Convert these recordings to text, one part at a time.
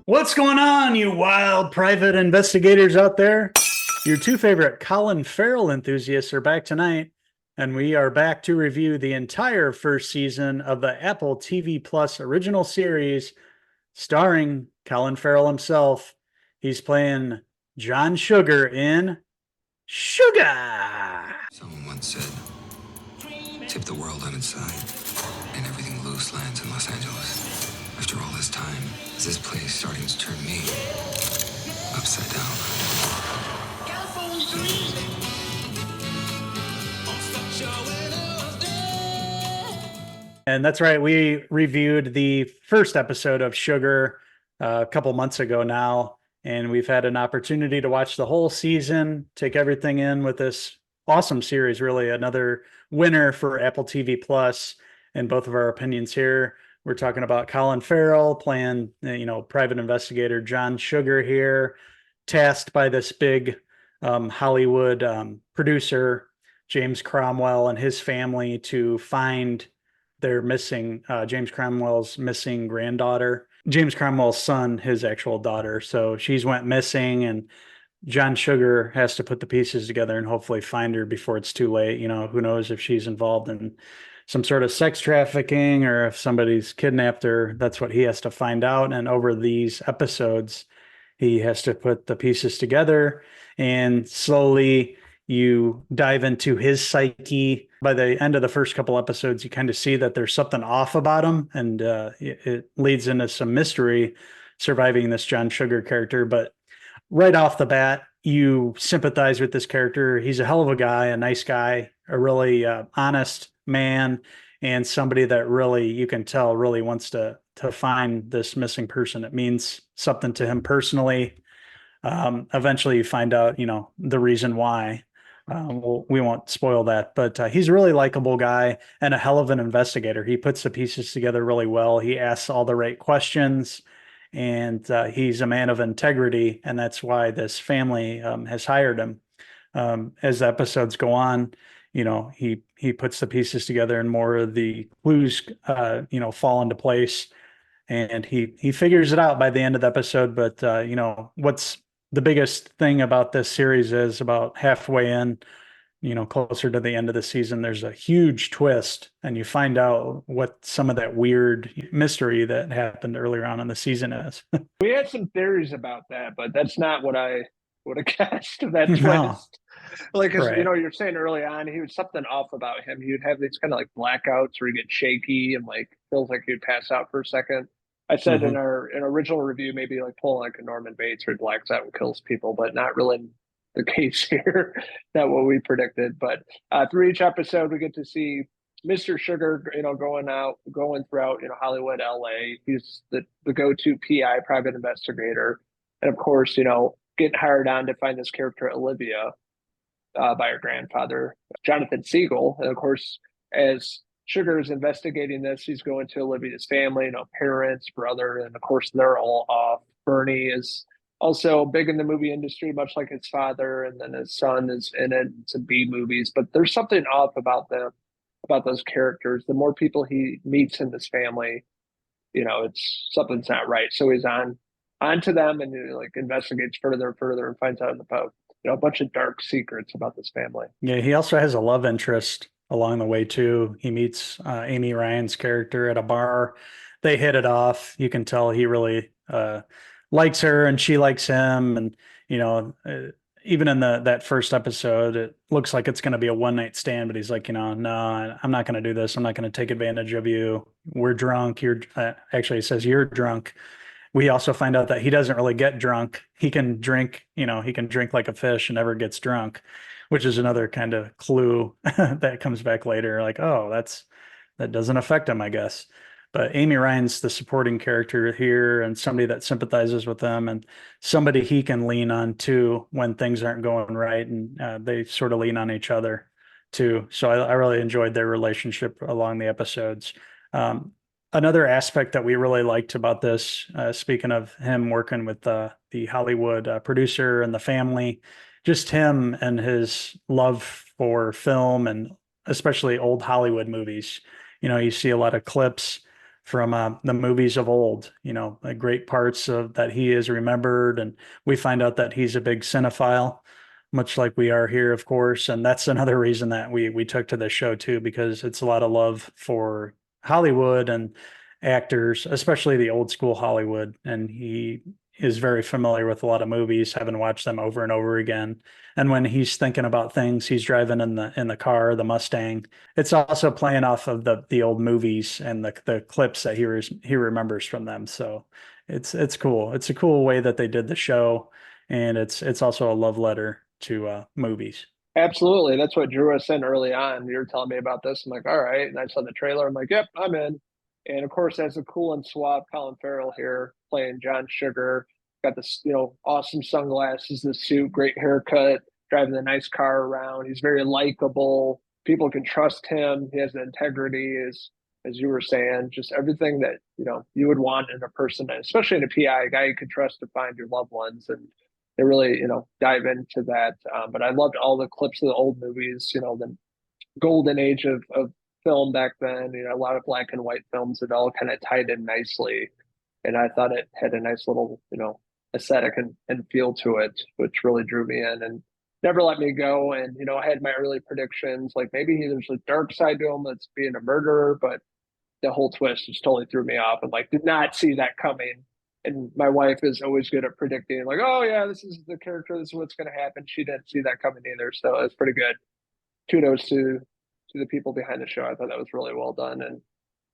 What's going on, you wild private investigators out there? Your two favorite Colin Farrell enthusiasts are back tonight, and we are back to review the entire first season of the Apple TV Plus original series starring Colin Farrell himself. He's playing John Sugar in Sugar. Someone once said, tip the world on its side, and everything loose lands in Los Angeles. After all this time, is this place starting to turn me upside down? And that's right. We reviewed the first episode of Sugar a couple months ago now, and we've had an opportunity to watch the whole season, take everything in with this awesome series. Really, another winner for Apple TV Plus. In both of our opinions here, we're talking about Colin Farrell playing, private investigator John Sugar here, tasked by this big Hollywood producer, James Cromwell, and his family to find their missing James Cromwell's missing granddaughter. James Cromwell's son, his actual daughter. So she's went missing, and John Sugar has to put the pieces together and hopefully find her before it's too late. Who knows if she's involved in some sort of sex trafficking or if somebody's kidnapped her. That's what he has to find out. And over these episodes, he has to put the pieces together, and slowly you dive into his psyche. By the end of the first couple episodes, you kind of see that there's something off about him, and it leads into some mystery surviving this John Sugar character. But right off the bat, you sympathize with this character. He's a hell of a guy, a nice guy, a really honest man, and somebody that really, you can tell, really wants to find this missing person. It means something to him personally. Eventually you find out, the reason why. We won't spoil that, but he's a really likable guy and a hell of an investigator. He puts the pieces together really well. He asks all the right questions, and he's a man of integrity, and that's why this family has hired him. As the episodes go on, he puts the pieces together, and more of the clues, fall into place, and he figures it out by the end of the episode. But what's the biggest thing about this series is about halfway in, closer to the end of the season, there's a huge twist, and you find out what some of that weird mystery that happened earlier on in the season is. We had some theories about that, but that's not what I would have guessed. That No. twist. Like, cause, Right. you're saying early on, he was something off about him. He would have these kind of like blackouts where he gets shaky and like feels like he'd pass out for a second. I said in our original review, maybe like pulling like a Norman Bates where he blacks out and kills people, but not really the case here. Not what we predicted. But through each episode, we get to see Mr. Sugar, going throughout, Hollywood, LA. He's the go-to PI, private investigator. And of course, getting hired on to find this character, Olivia, by her grandfather, Jonathan Siegel. And of course, as Sugar is investigating this, he's going to Olivia's family, parents, brother, and of course, they're all off. Bernie is also big in the movie industry, much like his father, and then his son is in it, some B movies. But there's something off about those characters. The more people he meets in this family, it's something's not right. So he's onto them, and he like investigates further and further and finds out about a bunch of dark secrets about this family. Yeah, he also has a love interest along the way too. He meets Amy Ryan's character at a bar. They hit it off. You can tell he really likes her, and she likes him. And even in that first episode, it looks like it's going to be a one night stand. But he's like, no, I'm not going to do this. I'm not going to take advantage of you. We're drunk. You're actually, he says you're drunk. We also find out that he doesn't really get drunk. He can drink, he can drink like a fish and never gets drunk, which is another kind of clue that comes back later. Like, oh, that doesn't affect him, I guess. But Amy Ryan's the supporting character here, and somebody that sympathizes with them, and somebody he can lean on too when things aren't going right. And they sort of lean on each other too. So I really enjoyed their relationship along the episodes. Another aspect that we really liked about this, speaking of him working with the Hollywood producer and the family, just him and his love for film, and especially old Hollywood movies. You see a lot of clips from the movies of old, great parts of that he is remembered. And we find out that he's a big cinephile, much like we are here, of course. And that's another reason that we took to this show too, because it's a lot of love for Hollywood and actors, especially the old school Hollywood. And he is very familiar with a lot of movies, having watched them over and over again. And when he's thinking about things, he's driving in the car, the Mustang. It's also playing off of the old movies and the clips that he remembers from them. So it's cool. It's a cool way that they did the show, and it's also a love letter to movies. Absolutely. That's what drew us in early on. You were telling me about this. I'm like, all right. And I saw the trailer. I'm like, yep, I'm in. And of course, as a cool and suave Colin Farrell here playing John Sugar, got this, awesome sunglasses, the suit, great haircut, driving a nice car around. He's very likable. People can trust him. He has the integrity, as you were saying, just everything that, you would want in a person, especially in a PI, a guy you can trust to find your loved ones. And they really, dive into that. But I loved all the clips of the old movies, the golden age of film back then, a lot of black and white films that all kind of tied in nicely. And I thought it had a nice little, aesthetic and feel to it, which really drew me in and never let me go. And, I had my early predictions, like maybe there's a dark side to him that's being a murderer, but the whole twist just totally threw me off and did not see that coming. And my wife is always good at predicting, like, oh yeah, this is the character, this is what's going to happen. She didn't see that coming either, so it's pretty good. Kudos to the people behind the show. I thought that was really well done, and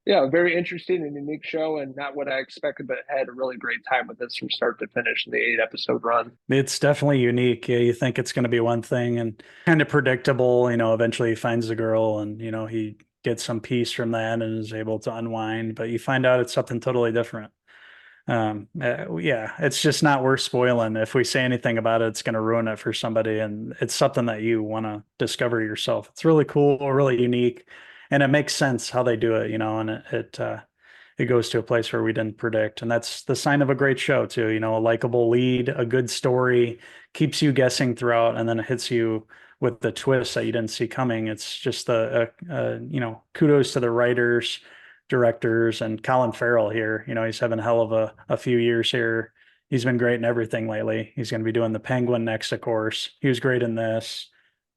yeah, very interesting and unique show, and not what I expected, but had a really great time with this from start to finish in the 8 episode run. It's definitely unique. Yeah, you think it's going to be one thing and kind of predictable. Eventually he finds the girl, and he gets some peace from that and is able to unwind. But you find out it's something totally different. Yeah, it's just not worth spoiling. If we say anything about it, it's going to ruin it for somebody, and it's something that you want to discover yourself. It's really cool, really unique, and it makes sense how they do it, and it goes to a place where we didn't predict. And that's the sign of a great show too, a likable lead, a good story, keeps you guessing throughout, and then it hits you with the twist that you didn't see coming. It's just kudos to the writers, directors, and Colin Farrell here. He's having a hell of a few years here. He's been great in everything lately. He's going to be doing The Penguin next, of course. He was great in this.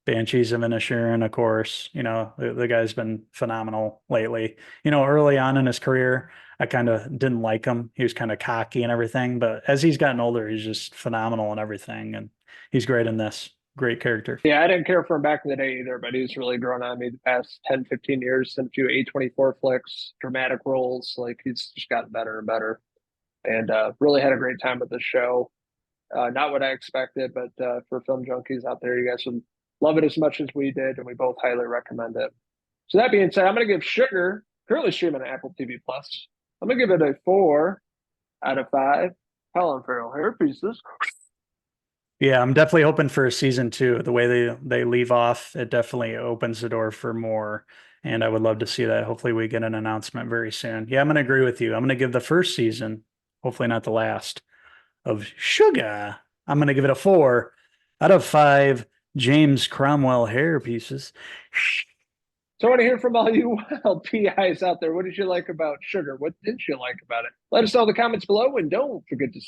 Banshees of Inisherin, of course. The guy's been phenomenal lately. Early on in his career, I kind of didn't like him. He was kind of cocky and everything, but as he's gotten older, he's just phenomenal in everything, and he's great in this. Great character. Yeah, I didn't care for him back in the day either, but he's really grown on me the past 10, 15 years. In a few A24 flicks, dramatic roles. He's just gotten better and better. And really had a great time with the show. Not what I expected, but for film junkies out there, you guys would love it as much as we did, and we both highly recommend it. So that being said, I'm going to give Sugar, currently streaming on Apple TV Plus, I'm going to give it a 4 out of 5 Colin Farrell hair pieces. Yeah, I'm definitely hoping for a season 2. The way they leave off, it definitely opens the door for more. And I would love to see that. Hopefully we get an announcement very soon. Yeah, I'm going to agree with you. I'm going to give the first season, hopefully not the last, of Sugar, I'm going to give it a 4 out of 5 James Cromwell hair pieces. So I want to hear from all you wild PIs out there. What did you like about Sugar? What didn't you like about it? Let us know in the comments below, and don't forget to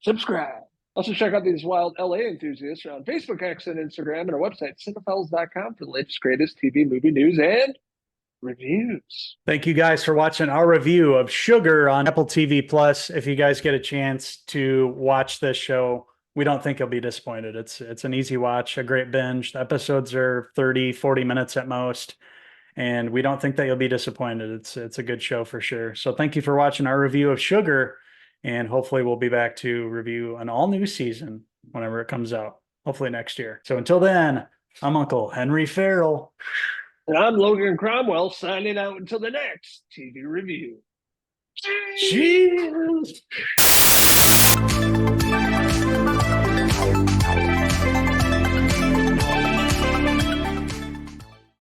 subscribe. Also, check out these wild LA enthusiasts on Facebook, X, and Instagram, and our website, Cinephellas.com, for the latest, greatest TV, movie news, and reviews. Thank you guys for watching our review of Sugar on Apple TV Plus. If you guys get a chance to watch this show, we don't think you'll be disappointed. It's an easy watch, a great binge. The episodes are 30, 40 minutes at most, and we don't think that you'll be disappointed. It's a good show for sure. So thank you for watching our review of Sugar. And hopefully we'll be back to review an all-new season whenever it comes out, hopefully next year. So until then, I'm Uncle Henry Farrell. And I'm Logan Cromwell, signing out until the next TV review. Cheers!